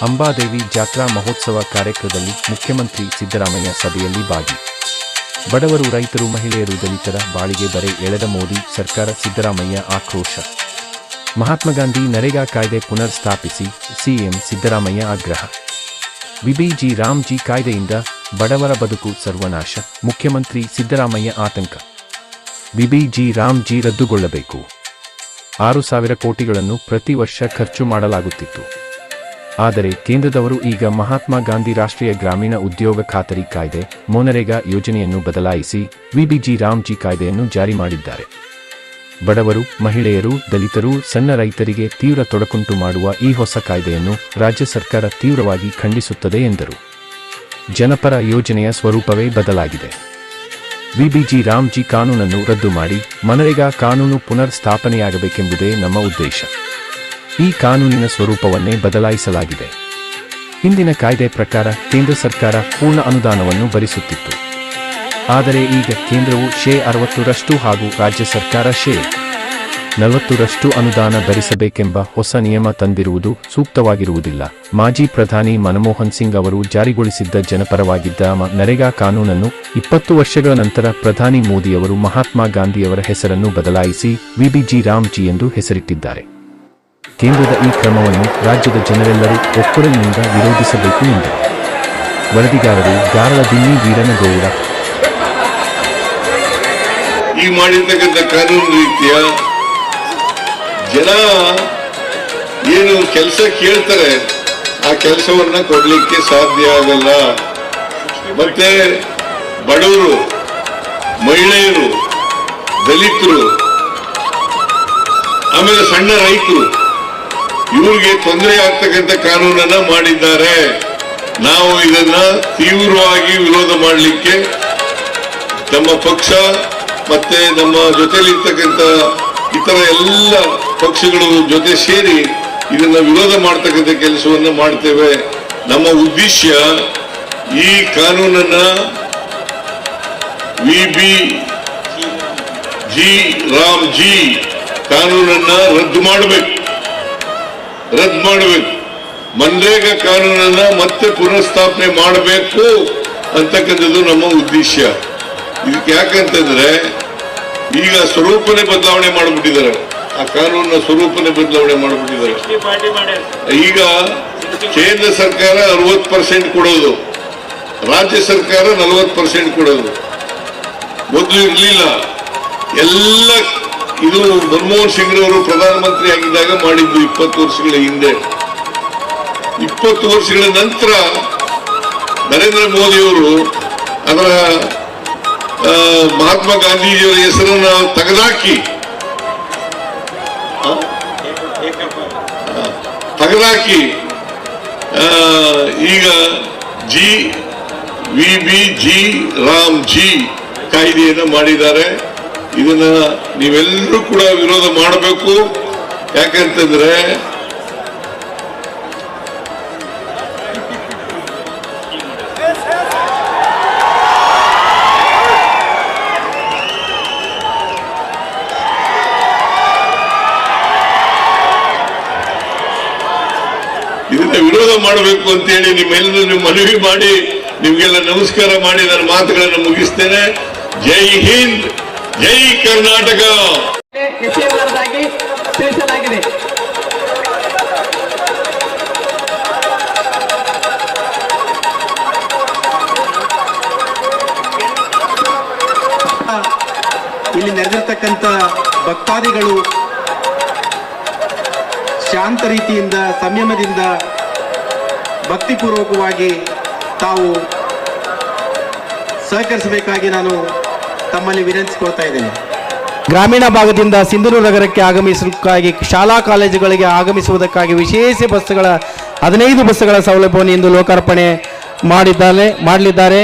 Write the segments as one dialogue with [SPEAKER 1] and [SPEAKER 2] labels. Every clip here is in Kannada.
[SPEAKER 1] ಅಂಬಾದೇವಿ ಜಾತ್ರಾ ಮಹೋತ್ಸವ ಕಾರ್ಯಕ್ರಮದಲ್ಲಿ ಮುಖ್ಯಮಂತ್ರಿ ಸಿದ್ದರಾಮಯ್ಯ ಸಭೆಯಲ್ಲಿ ಭಾಗಿ. ಬಡವರು, ರೈತರು, ಮಹಿಳೆಯರು, ದಲಿತರ ಬಾಳಿಗೆ ಬರೆ ಎಳೆದ ಮೋದಿ ಸರ್ಕಾರ, ಸಿದ್ದರಾಮಯ್ಯ ಆಕ್ರೋಶ. ಮಹಾತ್ಮ ಗಾಂಧಿ ನರೇಗಾ ಕಾಯ್ದೆ ಪುನರ್ ಸ್ಥಾಪಿಸಿ ಸಿಎಂ ಸಿದ್ದರಾಮಯ್ಯ ಆಗ್ರಹ. ಬಿಬಿಜಿ ರಾಮ್ಜಿ ಕಾಯ್ದೆಯಿಂದ ಬಡವರ ಬದುಕು ಸರ್ವನಾಶ, ಮುಖ್ಯಮಂತ್ರಿ ಸಿದ್ದರಾಮಯ್ಯ ಆತಂಕ. ಬಿಬಿಜಿ ರಾಮ್ಜಿ ರದ್ದುಗೊಳ್ಳಬೇಕು. 6,000 ಕೋಟಿಗಳನ್ನು ಪ್ರತಿ ವರ್ಷ ಖರ್ಚು ಮಾಡಲಾಗುತ್ತಿತ್ತು. ಆದರೆ ಕೇಂದ್ರದವರು ಈಗ ಮಹಾತ್ಮ ಗಾಂಧಿ ರಾಷ್ಟ್ರೀಯ ಗ್ರಾಮೀಣ ಉದ್ಯೋಗ ಖಾತರಿ ಕಾಯ್ದೆ ಮೋನರೇಗಾ ಯೋಜನೆಯನ್ನು ಬದಲಾಯಿಸಿ ಬಿಬಿಜಿ ರಾಮ್ಜಿ ಕಾಯ್ದೆಯನ್ನು ಜಾರಿ ಮಾಡಿದ್ದಾರೆ. ಬಡವರು, ಮಹಿಳೆಯರು, ದಲಿತರು, ಸಣ್ಣ ರೈತರಿಗೆ ತೀವ್ರ ತೊಡಕುಂಟು ಮಾಡುವ ಈ ಹೊಸ ಕಾಯ್ದೆಯನ್ನು ರಾಜ್ಯ ಸರ್ಕಾರ ತೀವ್ರವಾಗಿ ಖಂಡಿಸುತ್ತದೆ ಎಂದರು. ಜನಪರ ಯೋಜನೆಯ ಸ್ವರೂಪವೇ ಬದಲಾಗಿದೆ. ಬಿಬಿಜಿ ರಾಮ್ಜಿ ಕಾನೂನನ್ನು ರದ್ದು ಮಾಡಿ ಮನರೇಗಾ ಕಾನೂನು ಪುನರ್ ಸ್ಥಾಪನೆಯಾಗಬೇಕೆಂಬುದೇ ನಮ್ಮ ಉದ್ದೇಶ. ಈ ಕಾನೂನಿನ ಸ್ವರೂಪವನ್ನೇ ಬದಲಾಯಿಸಲಾಗಿದೆ. ಹಿಂದಿನ ಕಾಯ್ದೆ ಪ್ರಕಾರ ಕೇಂದ್ರ ಸರ್ಕಾರ ಪೂರ್ಣ ಅನುದಾನವನ್ನು ಭರಿಸುತ್ತಿತ್ತು. ಆದರೆ ಈಗ ಕೇಂದ್ರವು 60% ಹಾಗೂ ರಾಜ್ಯ ಸರ್ಕಾರ 40% ಅನುದಾನ ಭರಿಸಬೇಕೆಂಬ ಹೊಸ ನಿಯಮ ತಂದಿರುವುದು ಸೂಕ್ತವಾಗಿರುವುದಿಲ್ಲ. ಮಾಜಿ ಪ್ರಧಾನಿ ಮನಮೋಹನ್ ಸಿಂಗ್ ಅವರು ಜಾರಿಗೊಳಿಸಿದ್ದ ಜನಪರವಾಗಿದ್ದ ನರೇಗಾ ಕಾನೂನನ್ನು 20 ವರ್ಷಗಳ ನಂತರ ಪ್ರಧಾನಿ ಮೋದಿಯವರು ಮಹಾತ್ಮ ಗಾಂಧಿಯವರ ಹೆಸರನ್ನು ಬದಲಾಯಿಸಿ ಬಿಬಿಜಿ ರಾಮ್ಜಿ ಎಂದು ಹೆಸರಿಟ್ಟಿದ್ದಾರೆ. ಕೇಂದ್ರದ ಈ ಕ್ರಮವನ್ನು ರಾಜ್ಯದ ಜನರೆಲ್ಲರೂ ಒಕ್ಕೊರಲಿನಿಂದ ವಿರೋಧಿಸಬೇಕು ಎಂದರು. ವರದಿಗಾರರು ಗಾರಳದಿನ್ನಿ ವೀರನಗೌಡ.
[SPEAKER 2] ಈ ಮಾಡಿರ್ತಕ್ಕಂಥ ಕಾನೂನು ರೀತಿಯ ಜನ ಏನು ಕೆಲಸ ಕೇಳ್ತಾರೆ ಆ ಕೆಲಸವನ್ನ ಕೊಡ್ಲಿಕ್ಕೆ ಸಾಧ್ಯ ಆಗಲ್ಲ. ಮತ್ತೆ ಬಡವರು, ಮಹಿಳೆಯರು, ದಲಿತರು, ಆಮೇಲೆ ಸಣ್ಣ ರೈತರು, ಇವರಿಗೆ ತೊಂದರೆ ಆಗ್ತಕ್ಕಂಥ ಕಾನೂನನ್ನ ಮಾಡಿದ್ದಾರೆ. ನಾವು ಇದನ್ನ ತೀವ್ರವಾಗಿ ವಿರೋಧ ಮಾಡಲಿಕ್ಕೆ ನಮ್ಮ ಪಕ್ಷ ಮತ್ತೆ ನಮ್ಮ ಜೊತೆಲಿರ್ತಕ್ಕಂಥ ಇತರ ಎಲ್ಲ ಪಕ್ಷಗಳು ಜೊತೆ ಸೇರಿ ಇದನ್ನ ವಿರೋಧ ಮಾಡ್ತಕ್ಕಂಥ ಕೆಲಸವನ್ನ ಮಾಡ್ತೇವೆ. ನಮ್ಮ ಉದ್ದೇಶ ಈ ಕಾನೂನನ್ನ ಬಿಬಿಜಿ ರಾಮ್ಜಿ ಕಾನೂನನ್ನ ರದ್ದು ಮಾಡಬೇಕು. ಮನ್ರೇಗಾ ಕಾನೂನನ್ನ ಮತ್ತೆ ಪುನರ್ಸ್ಥಾಪನೆ ಮಾಡಬೇಕು ಅಂತಕ್ಕಂಥದ್ದು ನಮ್ಮ ಉದ್ದೇಶ. ಇದಕ್ಕೆ ಯಾಕಂತಂದ್ರೆ ಈಗ ಸ್ವರೂಪನೇ ಬದಲಾವಣೆ ಮಾಡಿಬಿಟ್ಟಿದ್ದಾರೆ. ಆ ಕಾನೂನಿನ ಸ್ವರೂಪನೇ ಬದಲಾವಣೆ ಮಾಡಿಬಿಟ್ಟಿದ್ದಾರೆ. ಈಗ ಕೇಂದ್ರ ಸರ್ಕಾರ 60% ಕೊಡೋದು, ರಾಜ್ಯ ಸರ್ಕಾರ 40% ಕೊಡೋದು. ಮೊದಲು ಇರಲಿಲ್ಲ. ಎಲ್ಲ ಇದು ಮನಮೋಹನ್ ಸಿಂಗ್ ಅವರು ಪ್ರಧಾನಮಂತ್ರಿ ಆಗಿದ್ದಾಗ ಮಾಡಿದ್ದು 20 ವರ್ಷಗಳ ಹಿಂದೆ. 20 ವರ್ಷಗಳ ನಂತರ ನರೇಂದ್ರ ಮೋದಿ ಅವರು ಅದರ ಮಹಾತ್ಮ ಗಾಂಧೀಜಿಯವರ ಹೆಸರನ್ನ ತೆಗೆದಾಕಿ ಈಗ ಬಿಬಿಜಿ ರಾಮ್ಜಿ ಕಾಯ್ದೆಯನ್ನು ಮಾಡಿದ್ದಾರೆ. ಇದನ್ನ ನೀವೆಲ್ಲರೂ ಕೂಡ ವಿರೋಧ ಮಾಡಬೇಕು. ಯಾಕಂತಂದ್ರೆ ಇದನ್ನ ವಿರೋಧ ಮಾಡಬೇಕು ಅಂತೇಳಿ ನಿಮ್ಮೆಲ್ಲರೂ ಮನವಿ ಮಾಡಿ ನಿಮ್ಗೆಲ್ಲ ನಮಸ್ಕಾರ ಮಾಡಿ ನನ್ನ ಮಾತುಗಳನ್ನು ಮುಗಿಸ್ತೇನೆ. ಜೈ ಹಿಂದ್, ಜೈ ಕರ್ನಾಟಕ.
[SPEAKER 3] ತಿಳಿಸಲಾಗಿದೆ. ಇಲ್ಲಿ ನಡೆದಿರ್ತಕ್ಕಂಥ ಭಕ್ತಾದಿಗಳು ಶಾಂತ ರೀತಿಯಿಂದ, ಸಂಯಮದಿಂದ, ಭಕ್ತಿಪೂರ್ವಕವಾಗಿ ತಾವು ಸಹಕರಿಸಬೇಕಾಗಿ ನಾನು ತಮ್ಮಲ್ಲಿ ವಿನಂತಿಸಿಕೊಳ್ತಾ ಇದ್ದೇನೆ. ಗ್ರಾಮೀಣ ಭಾಗದಿಂದ ಸಿಂಧನೂರು ನಗರಕ್ಕೆ ಆಗಮಿಸುವುದಕ್ಕಾಗಿ, ಶಾಲಾ ಕಾಲೇಜುಗಳಿಗೆ ಆಗಮಿಸುವುದಕ್ಕಾಗಿ ವಿಶೇಷ ಬಸ್ಸುಗಳ 15 ಬಸ್ಸುಗಳ ಸೌಲಭ್ಯವನ್ನು ಇಂದು ಲೋಕಾರ್ಪಣೆ ಮಾಡಲಿದ್ದಾರೆ.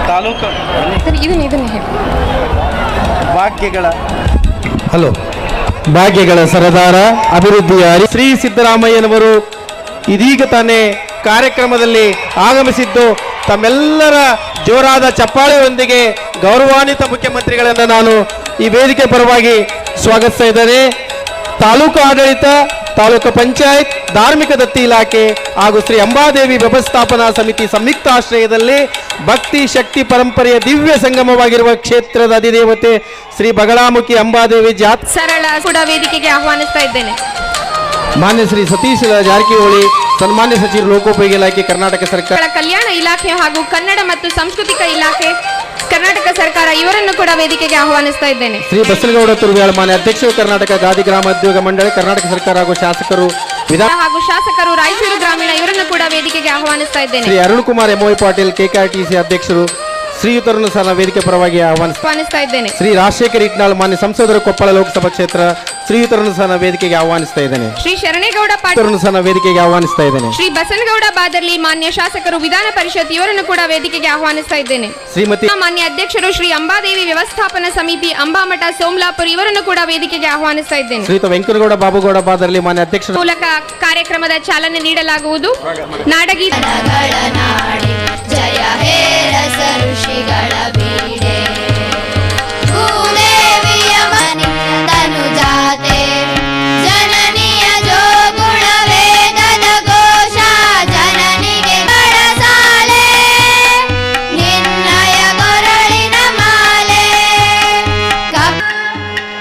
[SPEAKER 3] ತಾಲೂಕು
[SPEAKER 4] ಇದನ್ನ ಹೇಳಿ
[SPEAKER 3] ವಾಕ್ಯಗಳ ಹಲೋ ಭಾಗ್ಯಗಳ ಸರದಾರ ಅಭಿವೃದ್ಧಿಯ ಶ್ರೀ ಸಿದ್ದರಾಮಯ್ಯನವರು ಇದೀಗ ತಾನೇ ಕಾರ್ಯಕ್ರಮದಲ್ಲಿ ಆಗಮಿಸಿದ್ದು ತಮ್ಮೆಲ್ಲರ ಜೋರಾದ ಚಪ್ಪಾಳೆಯೊಂದಿಗೆ ಗೌರವಾನ್ವಿತ ಮುಖ್ಯಮಂತ್ರಿಗಳನ್ನು ನಾನು ಈ ವೇದಿಕೆ ಪರವಾಗಿ ಸ್ವಾಗತಿಸ್ತಾ ಇದ್ದೇನೆ. ತಾಲೂಕು ಆಡಳಿತ, ತಾಲೂಕು ಪಂಚಾಯತ್, ಧಾರ್ಮಿಕ ದತ್ತಿ ಇಲಾಖೆ ಹಾಗೂ ಶ್ರೀ ಅಂಬಾದೇವಿ ವ್ಯವಸ್ಥಾಪನಾ ಸಮಿತಿ ಸಂಯುಕ್ತ ಆಶ್ರಯದಲ್ಲಿ ಭಕ್ತಿ ಶಕ್ತಿ ಪರಂಪರೆಯ ದಿವ್ಯ ಸಂಗಮವಾಗಿರುವ ಕ್ಷೇತ್ರದ ಅಧಿದೇವತೆ ಶ್ರೀ ಬಗಳಾಮುಖಿ ಅಂಬಾದೇವಿ ಜಾತ್ರೆ
[SPEAKER 4] ಸರಳ ಕೂಡ ವೇದಿಕೆಗೆ ಆಹ್ವಾನಿಸ್ತಾ ಇದ್ದೇನೆ.
[SPEAKER 3] ಮಾನ್ಯ ಶ್ರೀ ಸತೀಶ್ ಜಾರಕಿಹೊಳಿ, ಸನ್ಮಾನ್ಯ ಸಚಿವರು ಲೋಕೋಪಯೋಗಿ ಇಲಾಖೆ ಕರ್ನಾಟಕ ಸರ್ಕಾರ,
[SPEAKER 4] ಕಲ್ಯಾಣ ಇಲಾಖೆ ಹಾಗೂ ಕನ್ನಡ ಮತ್ತು ಸಾಂಸ್ಕೃತಿಕ ಇಲಾಖೆ ಕರ್ನಾಟಕ ಸರ್ಕಾರ ಇವರನ್ನು ಕೂಡ ವೇದಿಕೆಗೆ ಆಹ್ವಾನಿಸ್ತಾ ಇದ್ದೇನೆ.
[SPEAKER 3] ಶ್ರೀ ಬಸನಗೌಡ ತುರ್ವ್ಯಾಳ, ಮಾನ್ಯ ಅಧ್ಯಕ್ಷರು ಕರ್ನಾಟಕ ಗಾದಿ ಗ್ರಾಮೋದ್ಯೋಗ ಮಂಡಳಿ ಕರ್ನಾಟಕ ಸರ್ಕಾರ ಹಾಗೂ ಶಾಸಕರು
[SPEAKER 4] ಹಾಗೂ ಶಾಸಕರು ರಾಯಚೂರು ಗ್ರಾಮೀಣ ಇವರನ್ನು ಕೂಡ ವೇದಿಕೆಗೆ ಆಹ್ವಾನಿಸ್ತಾ ಇದ್ದೇನೆ.
[SPEAKER 3] ಶ್ರೀ ಅರುಣ್ ಕುಮಾರ್ ಎಂಒಯ್ ಪಾಟೀಲ್ KKRTC ಅಧ್ಯಕ್ಷರು ಶ್ರೀಯುತರನ್ನು ಸಹ ವೇದಿಕೆ ಪರವಾಗಿ
[SPEAKER 4] ಆಹ್ವಾನಿಸ್ತಾ ಇದ್ದೇನೆ.
[SPEAKER 3] ಶ್ರೀ ರಾಜಶೇಖರ್ ಇಟ್ನಾಳ್, ಮಾನ್ಯ ಸಂಸದರು ಕೊಪ್ಪಳ ಲೋಕಸಭಾ ಕ್ಷೇತ್ರ ಶ್ರೀಯುತರನ್ನು ಸಹ ವೇದಿಕೆಗೆ ಆಹ್ವಾನಿಸ್ತಾ ಇದ್ದೇನೆ.
[SPEAKER 4] ಶ್ರೀ ಶರಣೇಗೌಡ ಪಾಟೀಲ್
[SPEAKER 3] ಸಹ ವೇದಿಕೆಗೆ ಆಹ್ವಾನಿಸ್ತಾ ಇದ್ದೇನೆ.
[SPEAKER 4] ಶ್ರೀ ಬಸನಗೌಡ ಬಾದರ್ಲಿ, ಮಾನ್ಯ ಶಾಸಕರು ವಿಧಾನ ಪರಿಷತ್ ಇವರನ್ನು ಕೂಡ ವೇದಿಕೆಗೆ ಆಹ್ವಾನಿಸ್ತಾ ಇದ್ದೇನೆ.
[SPEAKER 3] ಶ್ರೀಮತಿ
[SPEAKER 4] ಮಾನ್ಯ ಅಧ್ಯಕ್ಷರು ಶ್ರೀ ಅಂಬಾದೇವಿ ವ್ಯವಸ್ಥಾಪನಾ ಸಮಿತಿ ಅಂಬಾಮಠ ಸೋಮಲಾಪುರ ಇವರನ್ನು ಕೂಡ ವೇದಿಕೆಗೆ ಆಹ್ವಾನಿಸ್ತಾ ಇದ್ದೇನೆ.
[SPEAKER 3] ಶ್ರೀಯುತ ವೆಂಕಟಗೌಡ ಬಾಬುಗೌಡ ಬಾದರ್ಲಿ, ಮಾನ್ಯ ಅಧ್ಯಕ್ಷರ
[SPEAKER 4] ಮೂಲಕ ಕಾರ್ಯಕ್ರಮದ ಚಾಲನೆ ನೀಡಲಾಗುವುದು. ನಾಡಗೀತೆ
[SPEAKER 5] ಜಯ ಹೇ ರಸ ಋಷಿಗಳ ಬೀಡೆ ಭೂದೇವಿಯ ಮನಿತನು ಜಾತೆ ಜನನಿಯ ಜೋಗುಣ ವೇದದ ಘೋಷ ಜನನಿಗೆ ಬಡಸಾಲೆ ನಿನ್ನಯ ಕೊರಳಿನ ಮಾಲೆ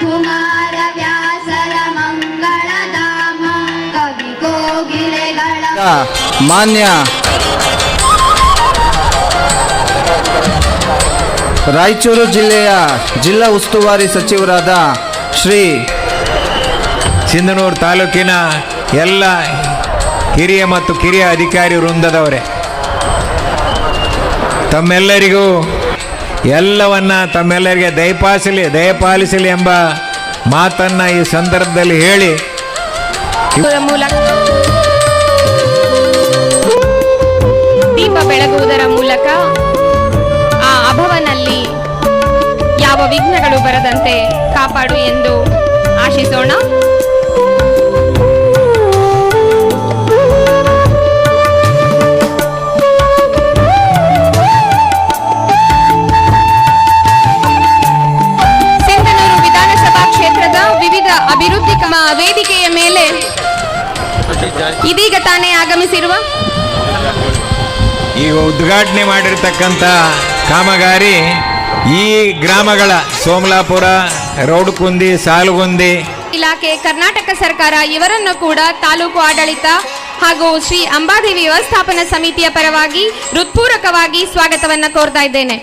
[SPEAKER 5] ಕುಮಾರ ವ್ಯಾಸರ ಮಂಗಳಧಾಮ ಕವಿ ಕೋಗಿಲೆಗಳ
[SPEAKER 6] ಮಾನ್ಯ ರಾಯಚೂರು ಜಿಲ್ಲೆಯ ಜಿಲ್ಲಾ ಉಸ್ತುವಾರಿ ಸಚಿವರಾದ ಶ್ರೀ
[SPEAKER 7] ಸಿಂಧನೂರು ತಾಲೂಕಿನ ಎಲ್ಲ ಹಿರಿಯ ಮತ್ತು ಕಿರಿಯ ಅಧಿಕಾರಿ ವೃಂದದವರೇ, ತಮ್ಮೆಲ್ಲರಿಗೂ ಎಲ್ಲವನ್ನ ತಮ್ಮೆಲ್ಲರಿಗೆ ದಯಪಾಲಿಸಲಿ ಎಂಬ ಮಾತನ್ನು ಈ ಸಂದರ್ಭದಲ್ಲಿ ಹೇಳಿ
[SPEAKER 4] ಮೂಲಕ ದೀಪ ಬೆಳಗುವುದರ ಮೂಲಕ ಆ ಅಭವನಲ್ಲಿ ಯಾವ ವಿಘ್ನಗಳು ಬರದಂತೆ ಕಾಪಾಡು ಎಂದು ಆಶಿಸೋಣ. ಸಿಂಧನೂರು ವಿಧಾನಸಭಾ ಕ್ಷೇತ್ರದ ವಿವಿಧ ಅಭಿವೃದ್ಧಿ ವೇದಿಕೆಯ ಮೇಲೆ ಇದೀಗ ತಾನೇ ಆಗಮಿಸಿರುವ
[SPEAKER 7] ಈಗ ಉದ್ಘಾಟನೆ ಮಾಡಿರ್ತಕ್ಕಂಥ ಕಾಮಗಾರಿ ಈ ಗ್ರಾಮಗಳ ಸೋಮಲಾಪುರ, ರೌಡಕುಂದಿ, ಸಾಲುಗುಂದಿ
[SPEAKER 4] ಇಲಾಖೆ ಕರ್ನಾಟಕ ಸರ್ಕಾರ ಇವರನ್ನು ಕೂಡ ತಾಲೂಕು ಆಡಳಿತ ಹಾಗೂ ಶ್ರೀ ಅಂಬಾದೇವಿ ವ್ಯವಸ್ಥಾಪನಾ ಸಮಿತಿಯ ಪರವಾಗಿ ಹೃತ್ಪೂರ್ವಕವಾಗಿ ಸ್ವಾಗತವನ್ನ ಕೋರ್ತಾ ಇದ್ದೇನೆ.